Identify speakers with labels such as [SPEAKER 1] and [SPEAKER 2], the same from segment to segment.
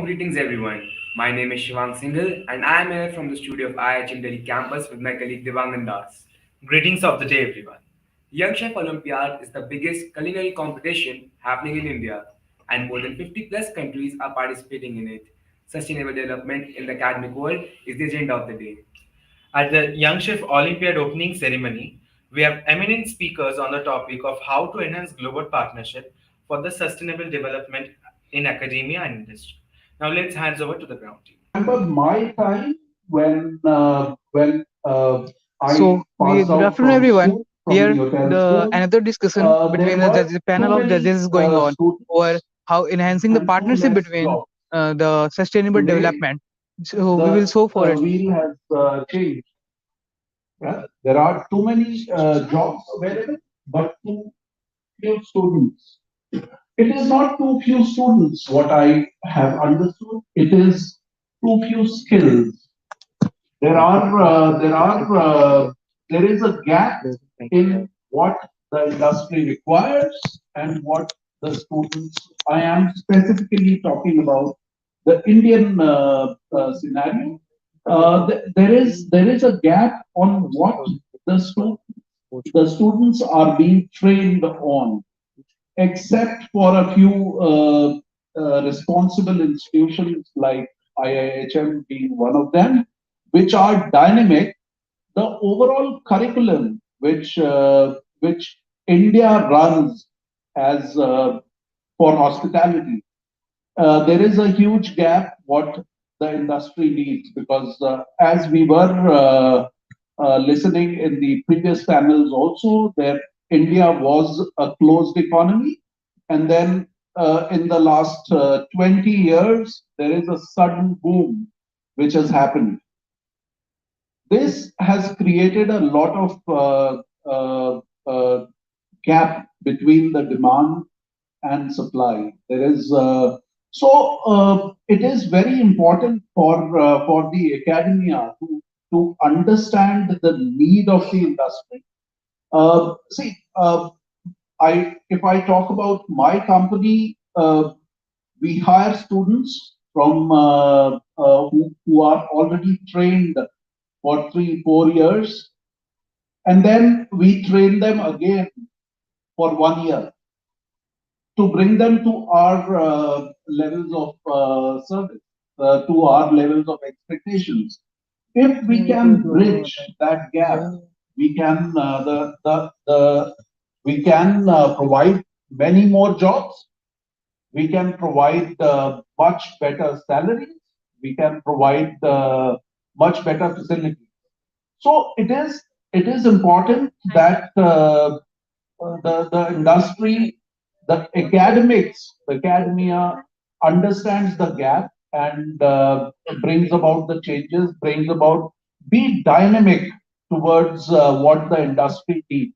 [SPEAKER 1] greetings everyone. My name is Shivang Singhal and I am here from the studio of IIHM Delhi campus with my colleague Devangan Das. Greetings of the day everyone. Young Chef Olympiad is the biggest culinary competition happening in India and more than 50 plus countries are participating in it. Sustainable development in the academic world is the agenda of the day. At the Young Chef Olympiad opening ceremony, we have eminent speakers on the topic of how to enhance global partnership for the sustainable development in academia and industry. Now let's hands over to the ground team.
[SPEAKER 2] Remember my time when I
[SPEAKER 3] So, we
[SPEAKER 2] passed
[SPEAKER 3] good
[SPEAKER 2] out
[SPEAKER 3] afternoon,
[SPEAKER 2] from
[SPEAKER 3] everyone.
[SPEAKER 2] school, from the
[SPEAKER 3] Here,
[SPEAKER 2] hotel
[SPEAKER 3] the
[SPEAKER 2] school.
[SPEAKER 3] another discussion
[SPEAKER 2] There
[SPEAKER 3] between the
[SPEAKER 2] were
[SPEAKER 3] judges,
[SPEAKER 2] too
[SPEAKER 3] panel of judges
[SPEAKER 2] many
[SPEAKER 3] is going on over
[SPEAKER 2] students
[SPEAKER 3] how enhancing the
[SPEAKER 2] and too
[SPEAKER 3] partnership
[SPEAKER 2] less
[SPEAKER 3] between
[SPEAKER 2] jobs.
[SPEAKER 3] the sustainable
[SPEAKER 2] Today,
[SPEAKER 3] development. So, we will
[SPEAKER 2] the
[SPEAKER 3] show for it.
[SPEAKER 2] wheel has changed. Yeah? There are too many jobs available, but too few students. It is not too few students, what I have understood. It is too few skills. There is a gap in what the industry requires and what the students. I am specifically talking about the Indian scenario. There is a gap on what the students are being trained on, except for a few responsible institutions like IIHM being one of them, which are dynamic. The overall curriculum which India runs as for hospitality, there is a huge gap what the industry needs because as we were listening in the previous panels also, there India was a closed economy, and then in the last 20 years there is a sudden boom which has happened. This has created a lot of gap between the demand and supply. There is it is very important for the academia to understand the need of the industry. See, I if I talk about my company, we hire students from who are already trained for 3 4 years, and then we train them again for 1 year to bring them to our levels of service, to our levels of expectations. If we can bridge that gap, we can we can provide many more jobs. We can provide much better salaries. We can provide much better facilities. So it is important that the industry, the academics, the academia understands the gap and brings about the changes, brings about, be dynamic towards what the industry needs.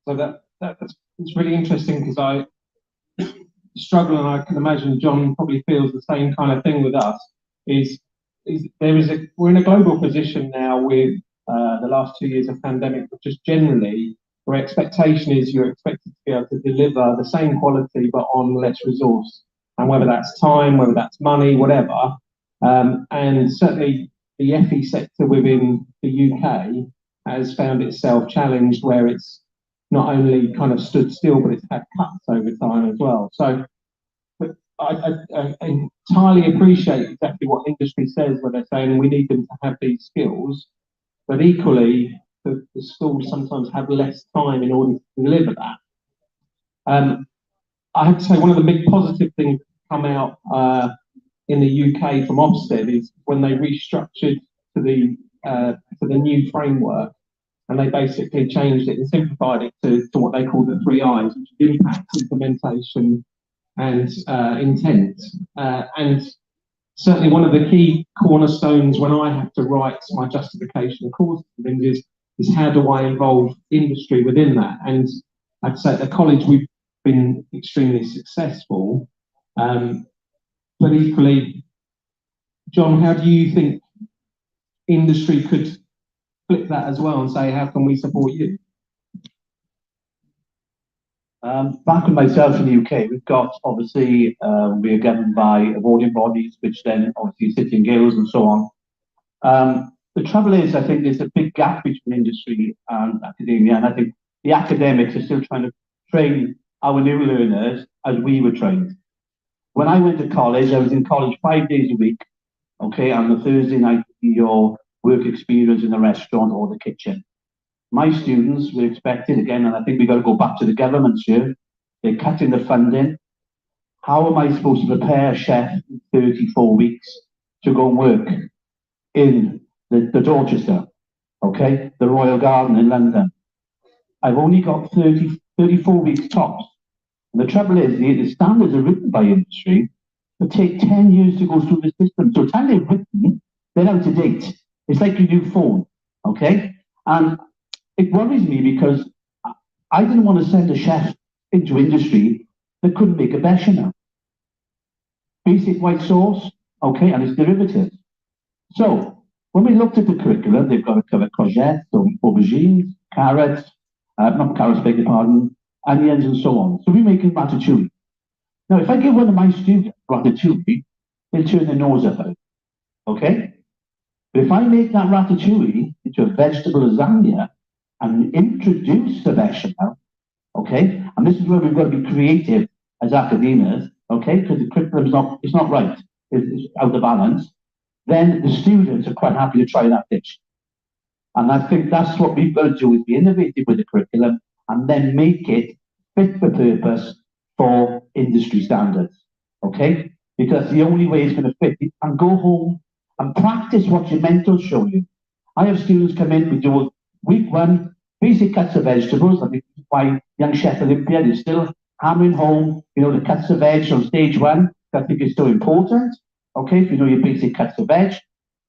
[SPEAKER 4] So that's it's really interesting because I struggle, and I can imagine John probably feels the same kind of thing with us. Is we're in a global position now with the last 2 years of pandemic, but just generally, where expectation is you're expected to be able to deliver the same quality but on less resource, and whether that's time, whether that's money, whatever. And certainly the FE sector within the UK has found itself challenged where it's not only kind of stood still, but it's had cuts over time as well. So but I entirely appreciate exactly what industry says when they're saying we need them to have these skills, but equally, the schools sometimes have less time in order to deliver that. I have to say, one of the big positive things that come out in the UK from Ofsted is when they restructured to the new framework, and they basically changed it and simplified it to what they call the 3 I's, which is impact, implementation, and intent. And certainly one of the key cornerstones when I have to write my justification of course is how do I involve industry within that? And I'd say at the college we've been extremely successful, but equally, John, how do you think industry could flip that as well and say, how can we support you?
[SPEAKER 2] Back with myself in the UK, we've got obviously we are governed by awarding bodies, which then obviously sit in guilds and so on. The trouble is, I think there's a big gap between industry and academia, and I think the academics are still trying to train our new learners as we were trained. When I went to college, I was in college 5 days a week, okay, and the Thursday night your work experience in the restaurant or the kitchen. My students were expected again, and I think we've got to go back to the government here. They're cutting the funding. How am I supposed to prepare a chef in 34 weeks to go and work in the Dorchester, okay, the Royal Garden in London? I've only got 34 weeks tops. And the trouble is, the standards are written by industry, but take 10 years to go through the system. So time they're written, they're out of date. It's like a new phone, okay? And it worries me because I didn't want to send a chef into industry that couldn't make a bechamel. Basic white sauce, okay, and its derivatives. So when we looked at the curriculum, they've got to cover courgettes, so aubergines, carrots, not carrots, beg your pardon, onions and so on. So we're making ratatouille. Now, if I give one of my students ratatouille, they'll turn their nose up at it, okay? But if I make that ratatouille into a vegetable lasagna and introduce the bechamel, okay, and this is where we've got to be creative as academics, okay, because the curriculum's not right, it's out of balance, then the students are quite happy to try that dish. And I think that's what we've got to do, is be innovative with the curriculum and then make it fit for purpose for industry standards, okay? Because the only way it's going to fit it, and go home and practice what your mentors show you. I have students come in, we do week one, basic cuts of vegetables. I think why young Chef Olympia is still hammering home, you know, the cuts of veg on stage one. I think it's so important, okay, if you know your basic cuts of veg,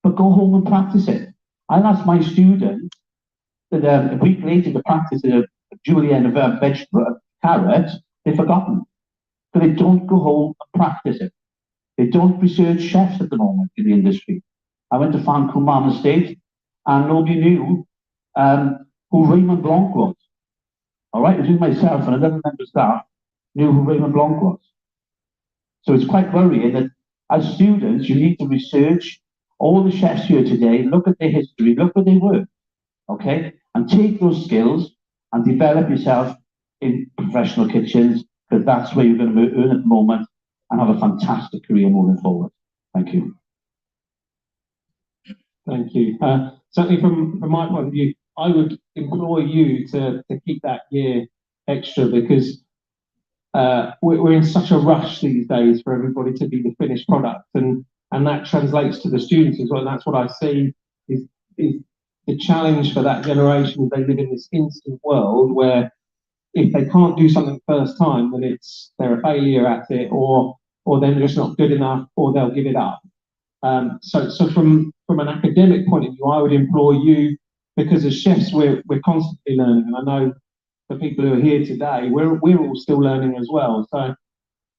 [SPEAKER 2] but go home and practice it. I'll ask my students that a week later to practice a julienne of a vegetable, carrot, they've forgotten. So they don't go home and practice it. They don't research chefs at the moment in the industry. I went to Fan Kuman Estate and nobody knew who Raymond Blanc was. All right, it was myself and another member of staff knew who Raymond Blanc was. So it's quite worrying that as students, you need to research all the chefs here today, look at their history, look where they work, okay? And take those skills and develop yourself in professional kitchens, because that's where you're going to earn at the moment and have a fantastic career moving forward. Thank you.
[SPEAKER 4] Thank you. Certainly from my point of view, I would implore you to keep that year extra, because we're in such a rush these days for everybody to be the finished product, and that translates to the students as well. And that's what I see is the challenge for that generation. They live in this instant world where if they can't do something first time, then they're a failure at it, or they're just not good enough, or they'll give it up. So from an academic point of view, I would implore you, because as chefs we're constantly learning, and I know the people who are here today, we're all still learning as well. So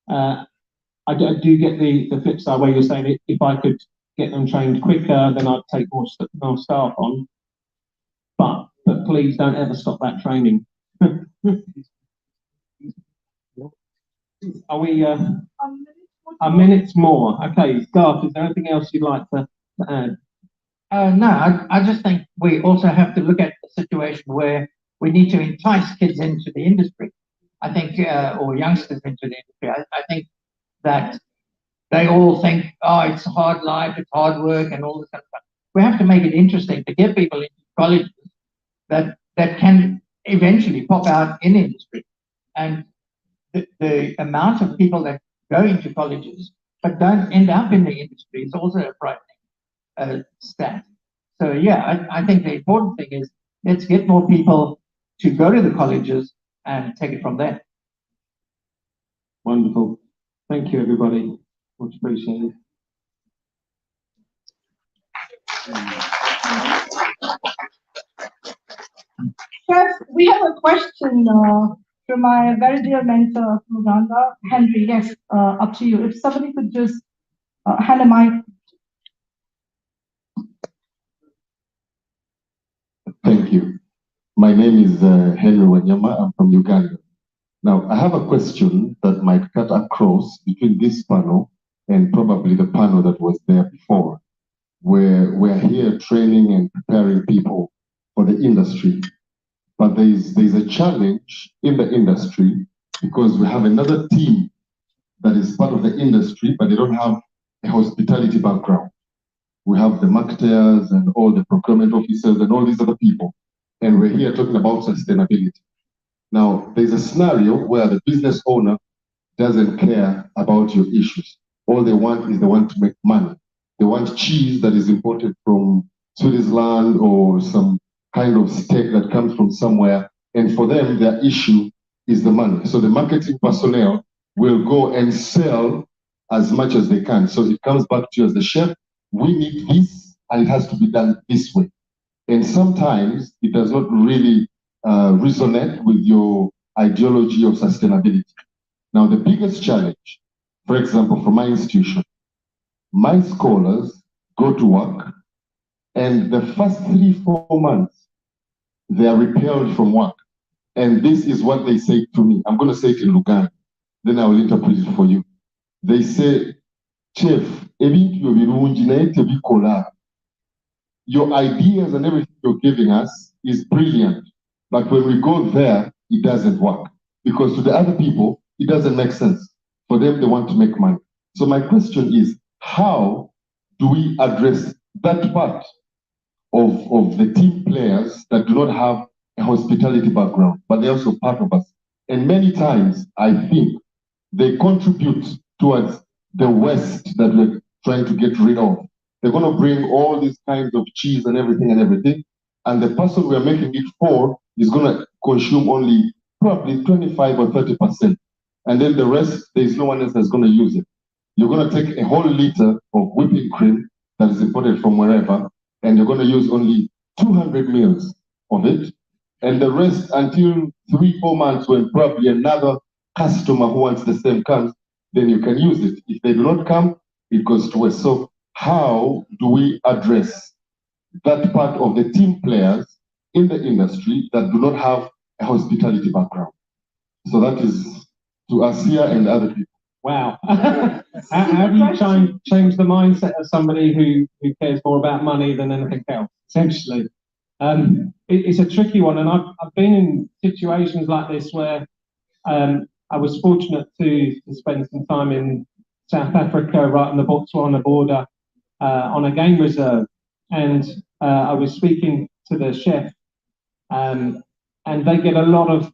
[SPEAKER 4] I do get the flip side where you're saying if I could get them trained quicker, then I'd take more staff on. But please don't ever stop that training. Are we a minute more? Okay, Garth, is there anything else you'd like to add?
[SPEAKER 5] No, I just think we also have to look at the situation where we need to entice kids into the industry. I think, or youngsters into the industry. I think that they all think, oh, it's a hard life, it's hard work, and all this kind of stuff. We have to make it interesting to get people into colleges that can eventually pop out in industry. And the amount of people that go into colleges but don't end up in the industry is also a frightening stat. So yeah, I think the important thing is let's get more people to go to the colleges and take it from there.
[SPEAKER 4] Wonderful. Thank you, everybody. Much appreciated.
[SPEAKER 6] Chef, we have a question from my very dear mentor from Uganda, Henry. Yes, up to you. If somebody could just hand a mic.
[SPEAKER 7] Thank you. My name is Henry Wanyama. I'm from Uganda. Now, I have a question that might cut across between this panel and probably the panel that was there before, where we're here training and preparing people for the industry. But there's a challenge in the industry because we have another team that is part of the industry, but they don't have a hospitality background. We have the marketers and all the procurement officers and all these other people. And we're here talking about sustainability. Now, there's a scenario where the business owner doesn't care about your issues. All they want is they want to make money. They want cheese that is imported from Switzerland or some kind of steak that comes from somewhere. And for them, their issue is the money. So the marketing personnel will go and sell as much as they can. So it comes back to you as the chef, we need this, and it has to be done this way. And sometimes it does not really resonate with your ideology of sustainability. Now, the biggest challenge, for example, for my institution, my scholars go to work, and the first 3-4 months, they are repelled from work. And this is what they say to me. I'm going to say it in Luganda, then I will interpret it for you. They say, Chef, ebintu birungi naye tebikola. Your ideas and everything you're giving us is brilliant. But when we go there, it doesn't work. Because to the other people, it doesn't make sense. For them, they want to make money. So my question is, how do we address that part of the team players that do not have a hospitality background, but they're also part of us? And many times, I think they contribute towards the waste that we're trying to get rid of. They're going to bring all these kinds of cheese and everything, and the person we're making it for is going to consume only probably 25 or 30%. And then the rest, there's no one else that's going to use it. You're going to take a whole liter of whipping cream that is imported from wherever, and you're going to use only 200 mils of it. And the rest until 3-4 months, when probably another customer who wants the same comes, then you can use it. If they do not come, it goes to waste. So how do we address that part of the team players in the industry that do not have a hospitality background? So that is to us here and other people.
[SPEAKER 4] Wow. How do you change the mindset of somebody who cares more about money than anything else, essentially? It's a tricky one, and I've been in situations like this where I was fortunate to spend some time in South Africa, right on the Botswana border, on a game reserve, and I was speaking to the chef, and they get a lot of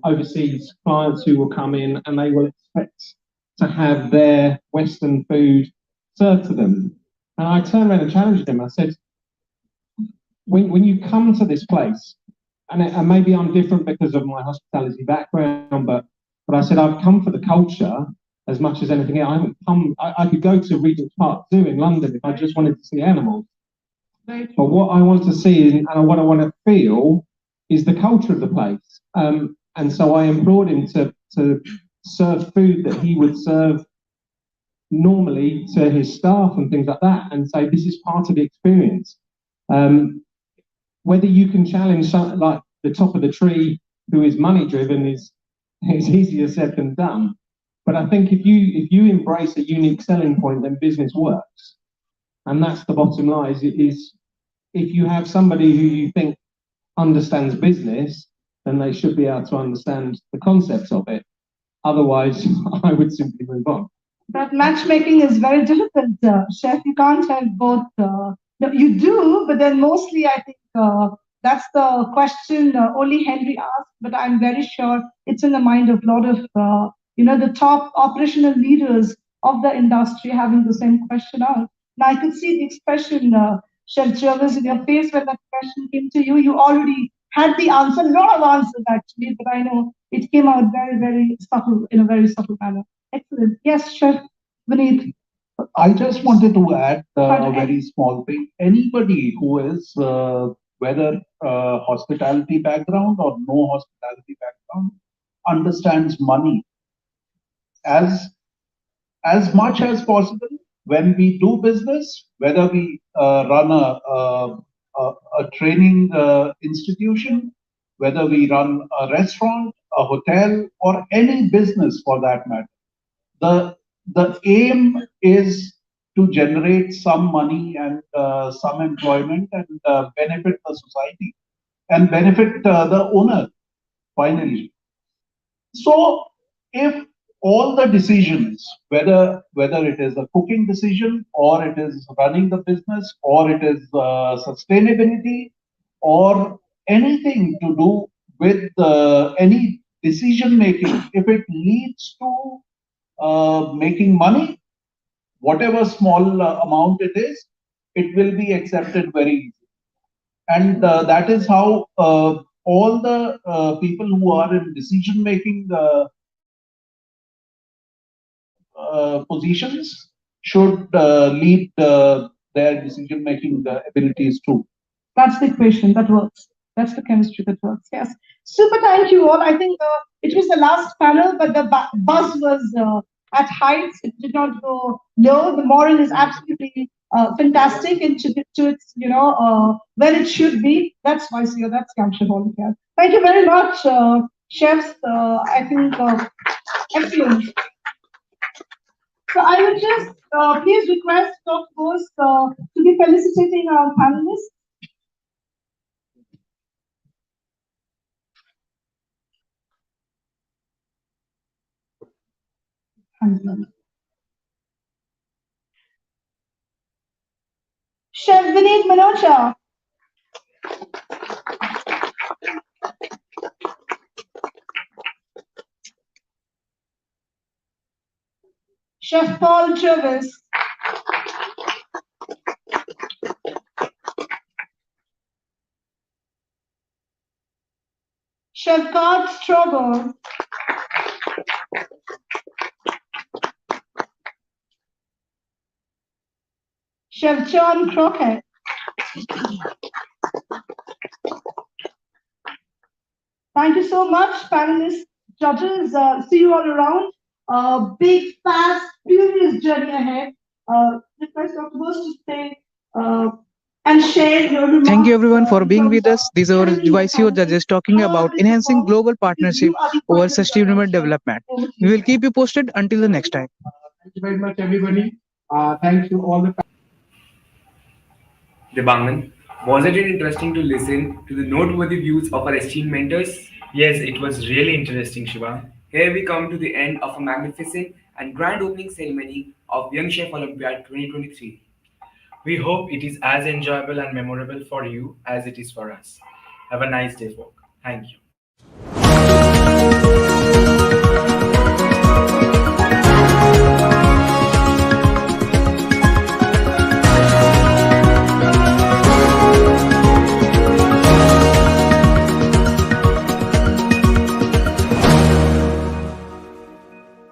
[SPEAKER 4] overseas clients who will come in and they will expect to have their Western food served to them. And I turned around and challenged him. I said, when you come to this place, and maybe I'm different because of my hospitality background, but I said, I've come for the culture as much as anything else. I haven't come, I could go to Regent's Park Zoo in London if I just wanted to see animals. But what I want to see and what I want to feel is the culture of the place. And so I implored him to serve food that he would serve normally to his staff and things like that, and say this is part of the experience. Whether you can challenge something like the top of the tree who is money driven is easier said than done. But I think if you embrace a unique selling point, then business works. And that's the bottom line, is if you have somebody who you think understands business, then they should be able to understand the concepts of it. Otherwise, I would simply move on.
[SPEAKER 6] That matchmaking is very difficult, Chef. You can't have both. No, you do, but then mostly I think that's the question only Henry asked, but I'm very sure it's in the mind of a lot of, the top operational leaders of the industry having the same question out. Now I could see the expression, Chef Jervis, in your face when that question came to you. You already had the answer, a lot of answers actually, but I know it came out very, very subtle, in a very subtle manner. Excellent. Yes, Chef Vineet.
[SPEAKER 2] I just wanted to add a very small thing. Anybody who is, whether hospitality background or no hospitality background, understands money as much as possible. When we do business, whether we run a training institution, whether we run a restaurant, a hotel, or any business for that matter, the the aim is to generate some money and some employment and benefit the society and benefit the owner finally. So if all the decisions, whether it is a cooking decision or it is running the business or it is sustainability or anything to do with any decision making, if it leads to making money, whatever small amount it is, it will be accepted very easily. And that is how all the people who are in decision making positions should lead their decision making abilities too.
[SPEAKER 6] That's the equation that works. That's the chemistry that works. Yes. Super. Thank you all. I think it was the last panel, but the buzz was at heights. It did not go low. The moral is absolutely fantastic and to its, where it should be. That's why here. That's capture volunteer. Thank you very much, chefs. I think excellent. So I would just please request, of course, to be felicitating our panelists. Chef Vineet Manocha, Chef Paul Jervis, Chef Gard Strobel, Chef John Crockett, thank you so much, panelists, judges. See you all around. Big, fast, furious journey ahead. Request Dr. Bose to stay and share your
[SPEAKER 3] Thank you
[SPEAKER 6] remarks
[SPEAKER 3] everyone for
[SPEAKER 6] in
[SPEAKER 3] being
[SPEAKER 6] terms
[SPEAKER 3] with
[SPEAKER 6] of
[SPEAKER 3] us. These are our
[SPEAKER 6] telling the
[SPEAKER 3] YCO
[SPEAKER 6] panelists
[SPEAKER 3] judges talking
[SPEAKER 6] how
[SPEAKER 3] about
[SPEAKER 6] this
[SPEAKER 3] enhancing
[SPEAKER 6] performed.
[SPEAKER 3] global
[SPEAKER 6] Because
[SPEAKER 3] partnership
[SPEAKER 6] you are the
[SPEAKER 3] over
[SPEAKER 6] final
[SPEAKER 3] sustainable
[SPEAKER 6] judge.
[SPEAKER 3] development.
[SPEAKER 6] Over to
[SPEAKER 3] We
[SPEAKER 6] you,
[SPEAKER 3] will
[SPEAKER 6] sir.
[SPEAKER 3] keep you posted until the next time.
[SPEAKER 4] Thank you very much, everybody. Thanks to all the
[SPEAKER 1] Debangan, was it interesting to listen to the noteworthy views of our esteemed mentors?
[SPEAKER 8] Yes, it was really interesting, Shiva.
[SPEAKER 1] Here we come to the end of a magnificent and grand opening ceremony of Young Chef Olympiad 2023.
[SPEAKER 8] We hope it is as enjoyable and memorable for you as it is for us. Have a nice day, folk. Thank you.